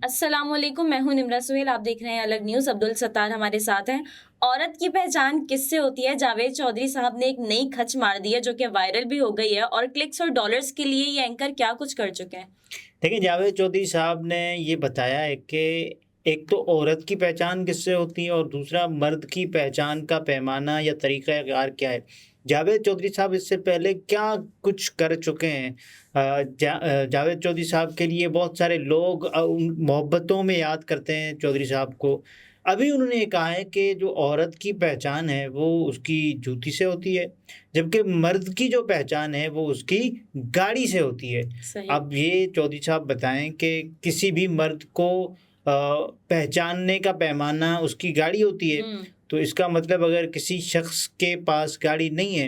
अस्सलामुअलैकुम, मैं हूं निम्रा सुहेल। आप देख रहे हैं अलग न्यूज़। अब्दुल सत्तार हमारे साथ हैं। औरत की पहचान किससे होती है? जावेद चौधरी साहब ने एक नई खच मार दी है जो कि वायरल भी हो गई है, और क्लिक्स और डॉलर्स के लिए ये एंकर क्या कुछ कर चुके हैं। देखिए, जावेद चौधरी साहब ने ये बताया है कि एक तो औरत की पहचान किससे होती है और दूसरा मर्द की पहचान का पैमाना या तरीक़ाकार क्या है। जावेद चौधरी साहब इससे पहले क्या कुछ कर चुके हैं। जावेद चौधरी साहब के लिए बहुत सारे लोग उन मोहब्बतों में याद करते हैं चौधरी साहब को। अभी उन्होंने ये कहा है कि जो औरत की पहचान है वो उसकी जूती से होती है, जबकि मर्द की जो पहचान है वो उसकी गाड़ी से होती है। सही। अब ये चौधरी साहब बताएं कि किसी भी मर्द को पहचानने का पैमाना उसकी गाड़ी होती है, हम्म। तो इसका मतलब अगर किसी शख्स के पास गाड़ी नहीं है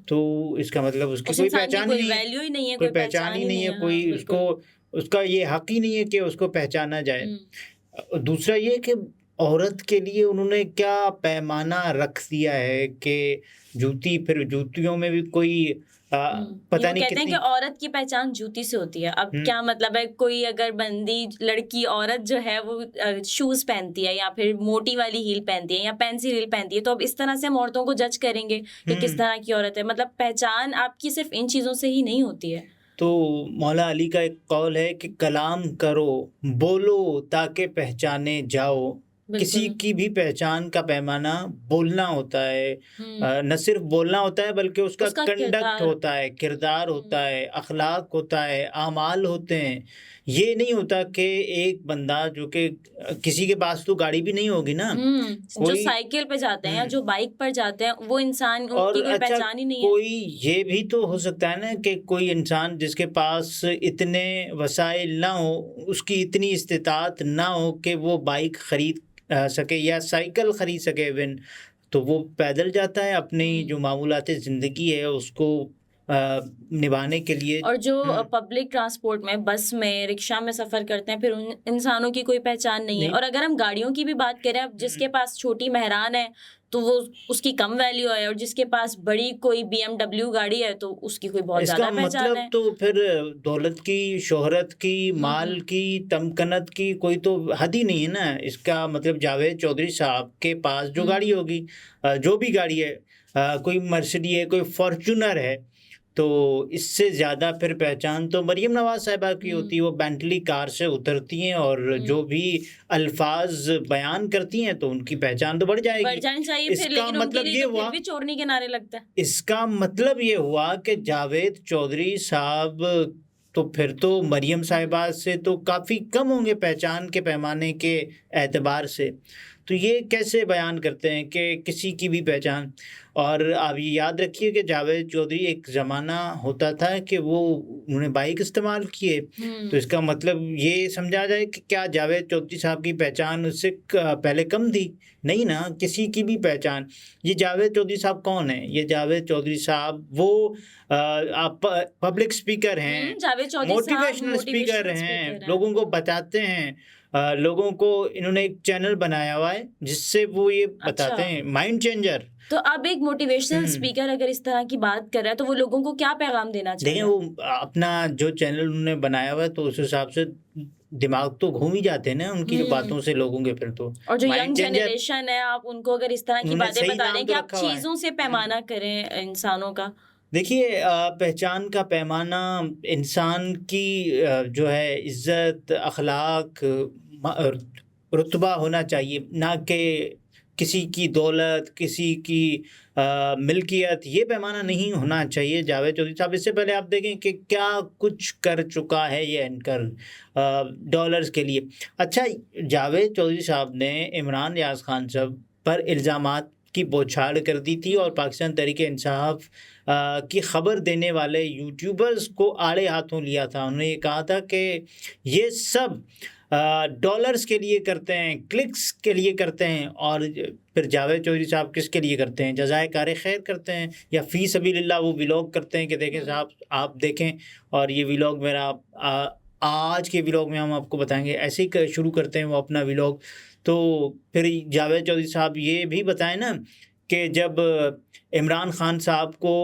तो इसका मतलब उसकी उस कोई इंसान की पहचान ही कोई नहीं है, वैल्यू ही नहीं है, कोई कोई पहचान पहचान ही ही नहीं नहीं है, है। हाँ, कोई उसको बिल्कुल। उसका ये हक ही नहीं है कि उसको पहचाना जाए। हम्म। दूसरा ये कि औरत के लिए उन्होंने क्या पैमाना रख दिया है कि जूती, फिर जूतियों में भी कोई ये पता वो नहीं कहते हैं कि कितनी। औरत की पहचान जूती से होती है। अब हुँ, क्या मतलब है, कोई अगर बंदी लड़की औरत जो है वो शूज पहनती है या फिर मोटी वाली हील पहनती है या पेंसिल हील पहनती है, तो अब इस तरह से हम औरतों को जज करेंगे कि किस हुँ। तरह की औरत है। मतलब पहचान आपकी सिर्फ इन चीजों से ही नहीं होती है। तो मौला अली का एक कौल है कि कलाम करो, बोलो ताकि पहचाने जाओ। किसी बिल्कुल। की भी पहचान का पैमाना बोलना होता है। हम्म। न सिर्फ बोलना होता है बल्कि उसका उसका कंडक्ट किरदार। होता है, किरदार होता हम्म। है, अखलाक होता है, आमाल होते हैं। ये नहीं होता कि एक बंदा जो कि किसी के पास तो गाड़ी भी नहीं होगी ना, जो कोई। साइकिल पे जाते हैं या हुँ। जो बाइक पर जाते हैं, वो इंसान, और उनकी कोई अच्छा, पहचान ही नहीं है। कोई ये भी तो हो सकता है ना कि कोई इंसान जिसके पास इतने वसाइल ना हो, उसकी इतनी इस्तिताअत ना हो कि वो बाइक खरीद सके या साइकिल खरीद सके इवन, तो वो पैदल जाता है अपनी हम्म। जो मामूलाती ज़िंदगी है उसको निभाने के लिए। और जो हुँ, पब्लिक ट्रांसपोर्ट में, बस में, रिक्शा में सफ़र करते हैं, फिर उन इंसानों की कोई पहचान नहीं है। नहीं। और अगर हम गाड़ियों की भी बात करें, अब हुँ। जिसके पास छोटी मेहरान है, तो वो उसकी कम वैल्यू है, और जिसके पास बड़ी कोई बीएमडब्ल्यू गाड़ी है, तो उसकी कोई बहुत इसका ज़्यादा पहचान मतलब है। तो फिर दौलत की, शोहरत की, हुँ। माल की, तमकनत की कोई तो हद ही नहीं है ना। इसका मतलब जावेद चौधरी साहब के पास जो गाड़ी हुँ। होगी, जो भी गाड़ी है, कोई मर्सिडी है, कोई फॉर्च्यूनर है, तो इससे ज़्यादा फिर पहचान तो मरियम नवाज़ साहिबा की होती हुँ। है। वो बेंटली कार से उतरती हैं और हुँ। जो भी अल्फ़ाज़ बयान करती हैं तो उनकी पहचान तो बढ़ बढ़ जाएगी। जानी चाहिए फिर, इसका लेकिन उनके मतलब लिए ये तो फिर हुआ भी चोरनी के नारे लगता है। इसका मतलब ये हुआ कि जावेद चौधरी साहब तो फिर तो मरियम हुँ। साहिबा से तो काफ़ी कम होंगे पहचान के पैमाने के एतबार से। तो ये कैसे बयान करते हैं कि किसी की भी पहचान। और आप ये याद रखिए कि जावेद चौधरी एक ज़माना होता था कि वो उन्होंने बाइक इस्तेमाल किए, तो हुँ। इसका मतलब ये समझा जाए कि क्या जावेद चौधरी साहब की पहचान उससे पहले कम थी? नहीं ना, किसी की भी पहचान। ये जावेद चौधरी साहब कौन है? ये जावेद चौधरी साहब वो आप पब्लिक स्पीकर हैं, जावेद चौधरी साहब मोटिवेशनल स्पीकर मोटिवेशनल हैं, स्पीकर हैं। लोगों को बताते हैं। लोगों को इन्होंने एक चैनल बनाया हुआ है जिससे वो ये अच्छा। बताते हैं, माइंड चेंजर। तो अब एक मोटिवेशनल हुँ। स्पीकर अगर इस तरह की बात कर रहा है, तो वो लोगों को क्या पैगाम देना चाह देखिए, रहा है? वो अपना जो चैनल उन्होंने बनाया हुआ है तो उस हिसाब से दिमाग तो घूम ही जाते हैं ना उनकी जो हुँ। बातों से लोगों के फिर तो। और जो माइंड यंग चेंजर जनरेशन है, आप उनको अगर इस तरह की उन्होंने बातें सही बता रहे नाम हैं तो कि आप रखा हुआ है। चीज़ों से हुँ। पैमाना करें इंसानों का। देखिए, पहचान का पैमाना इंसान की जो है इज़्ज़त, अख़लाक, रुतबा होना चाहिए, ना कि किसी की दौलत, किसी की मिल्कियत, ये पैमाना हुँ। नहीं होना चाहिए। जावेद चौधरी साहब, इससे पहले आप देखें कि क्या कुछ कर चुका है ये एंकर डॉलर्स के लिए। अच्छा, जावेद चौधरी साहब ने इमरान रियाज़ खान साहब पर इल्ज़ामात की बौछार कर दी थी और हुँ। पाकिस्तान तहरीक-ए-इंसाफ की खबर देने वाले यूट्यूबर्स को आड़े हाथों लिया था। उन्होंने ये कहा था कि ये सब डॉलर्स के लिए करते हैं, क्लिक्स के लिए करते हैं। और फिर जावेद चौधरी साहब किसके लिए करते हैं? जज़ाए कार खैर करते हैं या फ़ी सबीलिल्लाह वो व्लॉग करते हैं कि देखें हुँ। साहब, आप देखें और ये व्लॉग मेरा आज के व्लॉग में हम आपको बताएँगे। ऐसे ही क शुरू करते हैं वो अपना व्लॉग। तो फिर जावेद चौधरी साहब ये भी बताएँ ना कि जब इमरान खान साहब को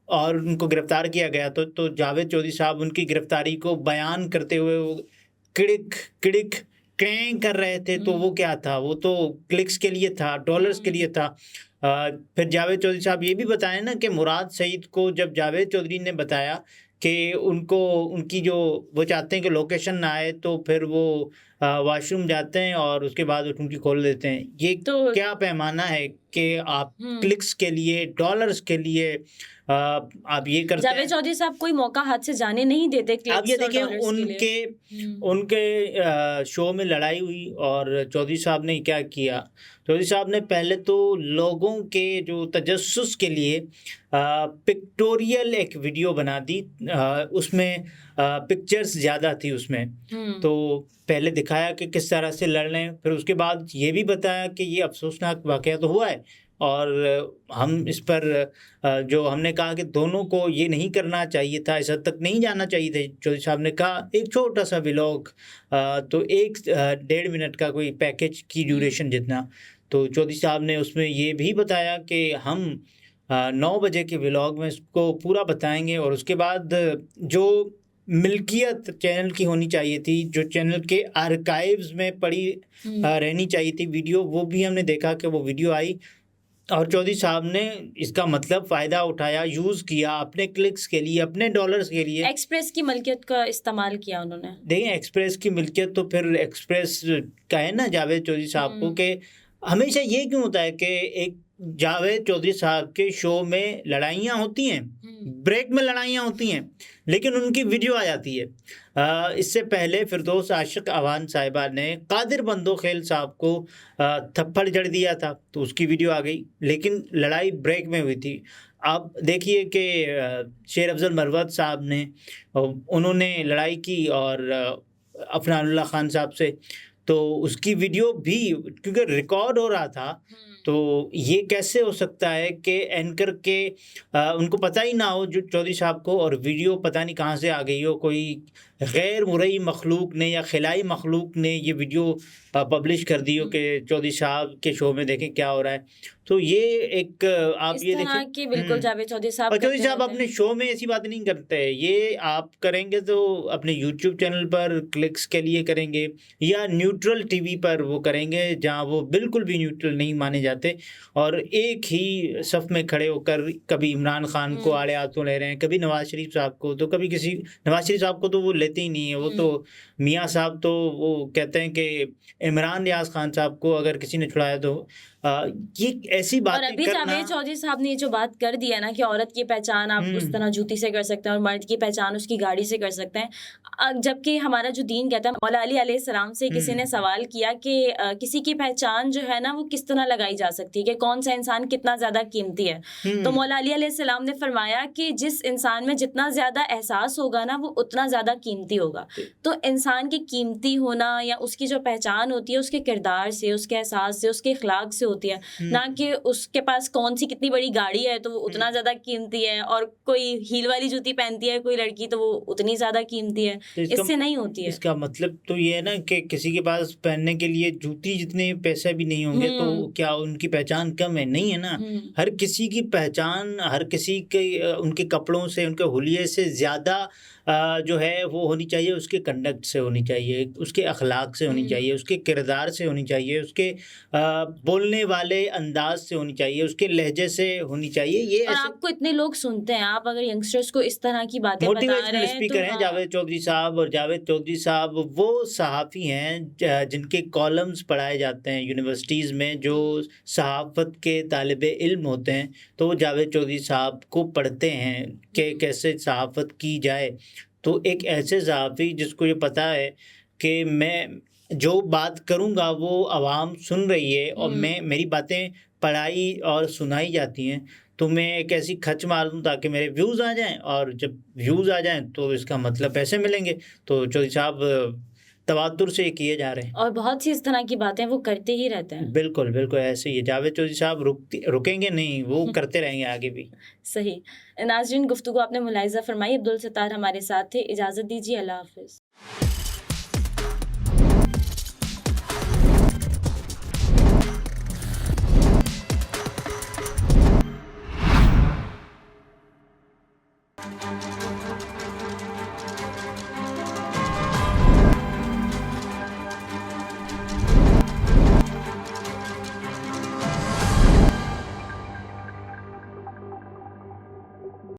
और उनको गिरफ़्तार किया गया तो जावेद चौधरी साहब उनकी गिरफ़्तारी को बयान करते हुए वो किड़िक, किड़िक क्रैंक कर रहे थे तो वो क्या था, वो तो क्लिक्स के लिए था, डॉलर्स के लिए था। फिर जावेद चौधरी साहब ये भी बताएं ना कि मुराद सईद को जब जावेद चौधरी ने बताया कि उनको उनकी जो वो चाहते हैं कि लोकेशन ना आए, तो फिर वो वॉशरूम जाते हैं और उसके बाद वो टूटी खोल देते हैं। ये तो क्या पैमाना है कि आप क्लिक्स के लिए, डॉलर्स के लिए आप ये करते जावेद हैं। चौधरी साहब कोई मौका हाथ से जाने नहीं देते आप ये क्लिक्स और देखिए डॉलर्स के लिए। उनके शो में लड़ाई हुई और चौधरी साहब ने क्या किया। चौधरी साहब ने पहले तो लोगों के जो तजस्सुस के लिए पिक्टोरियल एक वीडियो बना दी, उसमें पिक्चर्स ज़्यादा थी उसमें। तो पहले दिखाया कि किस तरह से लड़ रहे हैं, फिर उसके बाद ये भी बताया कि ये अफसोसनाक वाक़या तो हुआ है और हम इस पर जो हमने कहा कि दोनों को ये नहीं करना चाहिए था, इस हद तक नहीं जाना चाहिए था। चौधरी साहब ने कहा एक छोटा सा व्लॉग, तो 1.5 मिनट का कोई पैकेज की ड्यूरेशन जितना। तो चौधरी साहब ने उसमें ये भी बताया कि हम 9 बजे के व्लॉग में इसको पूरा बताएंगे और उसके बाद जो मिल्कियत चैनल की होनी चाहिए थी, जो चैनल के आर्काइव्स में पड़ी रहनी चाहिए थी वीडियो, वो भी हमने देखा कि वो वीडियो आई और चौधरी साहब ने इसका मतलब फ़ायदा उठाया, यूज़ किया अपने क्लिक्स के लिए, अपने डॉलर्स के लिए। एक्सप्रेस की मलकियत का इस्तेमाल किया उन्होंने। देखिए एक्सप्रेस की मिल्कियत तो फिर एक्सप्रेस का है ना जावेद चौधरी साहब को, कि हमेशा ये क्यों होता है कि एक जावेद चौधरी साहब के शो में लड़ाइयाँ होती हैं, ब्रेक में लड़ाइयाँ होती हैं, लेकिन उनकी वीडियो आ जाती है। इससे पहले फिरदौस आशिक अवान साहिबा ने कादिर बंदोखेल साहब को थप्पड़ जड़ दिया था, तो उसकी वीडियो आ गई, लेकिन लड़ाई ब्रेक में हुई थी। आप देखिए कि शेर अफजल मरवत साहब ने उन्होंने लड़ाई की और अफनानुल्लाह खान साहब से, तो उसकी वीडियो भी क्योंकि रिकॉर्ड हो रहा था, तो ये कैसे हो सकता है कि एंकर के उनको पता ही ना हो जो चौधरी साहब को, और वीडियो पता नहीं कहाँ से आ गई हो, कोई गैर मुरई मखलूक ने या खिलाई मखलूक ने ये वीडियो पब्लिश कर दी हो कि चौधरी साहब के शो में देखें क्या हो रहा है। तो ये एक आप इस ये तरह देखें की बिल्कुल जावेद चौधरी साहब और चौधरी करते साहब रहते अपने हैं। शो में ऐसी बात नहीं करते हैं। ये आप करेंगे तो अपने यूट्यूब चैनल पर क्लिक्स के लिए करेंगे या न्यूट्रल टीवी पर वो करेंगे, जहां वो बिल्कुल भी न्यूट्रल नहीं माने जाते और एक ही सफ में खड़े होकर कभी इमरान खान को आड़े हाथों ले रहे हैं, कभी नवाज शरीफ साहब को, तो कभी किसी नवाज शरीफ साहब को तो वो लेते ही नहीं है। वो तो मियाँ साहब तो वो कहते हैं कि इमरान रियाज खान साहब को अगर किसी ने छुड़ाया तो ये ऐसी और बातें अभी करना। जावेद चौधरी साहब ने ये जो बात कर दी है ना कि औरत की पहचान आप उस तरह जूती से कर सकते हैं और मर्द की पहचान उसकी गाड़ी से कर सकते हैं, जबकि हमारा जो दीन कहता है, मौला अली अलैहिस्सलाम से किसी ने सवाल किया कि किसी की पहचान जो है ना वो किस तरह लगाई जा सकती है, कि कौन सा इंसान कितना ज्यादा कीमती है। तो मौला अली अलैहिस्सलाम ने फरमाया कि जिस इंसान में जितना ज्यादा एहसास होगा ना वो उतना ज्यादा कीमती होगा। तो इंसान की कीमती होना या उसकी जो पहचान होती है उसके किरदार से, उसके एहसास से, उसके इखलाक से होती है, ना कि उसके पास कौन सी कितनी बड़ी गाड़ी है तो वो उतना ज्यादा कीमती है, और कोई हील वाली जूती पहनती है कोई लड़की तो वो उतनी ज्यादा कीमती है। तो इससे नहीं होती है। इसका मतलब तो ये है ना कि किसी के पास पहनने के लिए जूती जितने पैसे भी नहीं होंगे तो क्या उनकी पहचान कम है? नहीं है ना। हर किसी की पहचान, हर किसी के उनके कपड़ों से, उनके हुलिये से ज़्यादा जो है वो होनी चाहिए, उसके कंडक्ट से होनी चाहिए, उसके अखलाक से होनी चाहिए, उसके किरदार से होनी चाहिए, उसके बोलने वाले अंदाज से होनी चाहिए, उसके लहजे से होनी चाहिए। ये और ऐसे आपको इतने लोग सुनते हैं, आप अगर यंगस्टर्स को इस तरह की बातें बता मोटिवेशनल रहे हैं स्पीकर तो हैं जावेद चौधरी साहब, और जावेद चौधरी साहब वो सहाफ़ी हैं जिनके कॉलम्स पढ़ाए जाते हैं यूनिवर्सिटीज़ में, जो सहाफ़त के तालिब इल्म होते हैं, तो वो जावेद चौधरी साहब को पढ़ते हैं कि कैसे सहाफ़त की जाए। तो एक ऐसे सहाफ़ी जिसको ये पता है कि मैं जो बात करूँगा वो आवाम सुन रही है और मेरी बातें पढ़ाई और सुनाई जाती हैं, तो मैं एक ऐसी खच मार दूँ ताकि मेरे व्यूज़ आ जाएं, और जब व्यूज़ आ जाएं तो इसका मतलब पैसे मिलेंगे। तो चौधरी साहब तवातुर से ये किए जा रहे हैं और बहुत सी इस तरह की बातें वो करते ही रहते हैं। बिल्कुल बिल्कुल ऐसे ही है। जावेद चौधरी साहब रुकेंगे नहीं, वो करते रहेंगे आगे भी। सही। नाज़रीन, गुफ्तगू आपने मुलाहिज़ा फरमाई। अब्दुल सत्तार हमारे साथ थे। इजाज़त दीजिए। अल्लाह हाफ़िज़।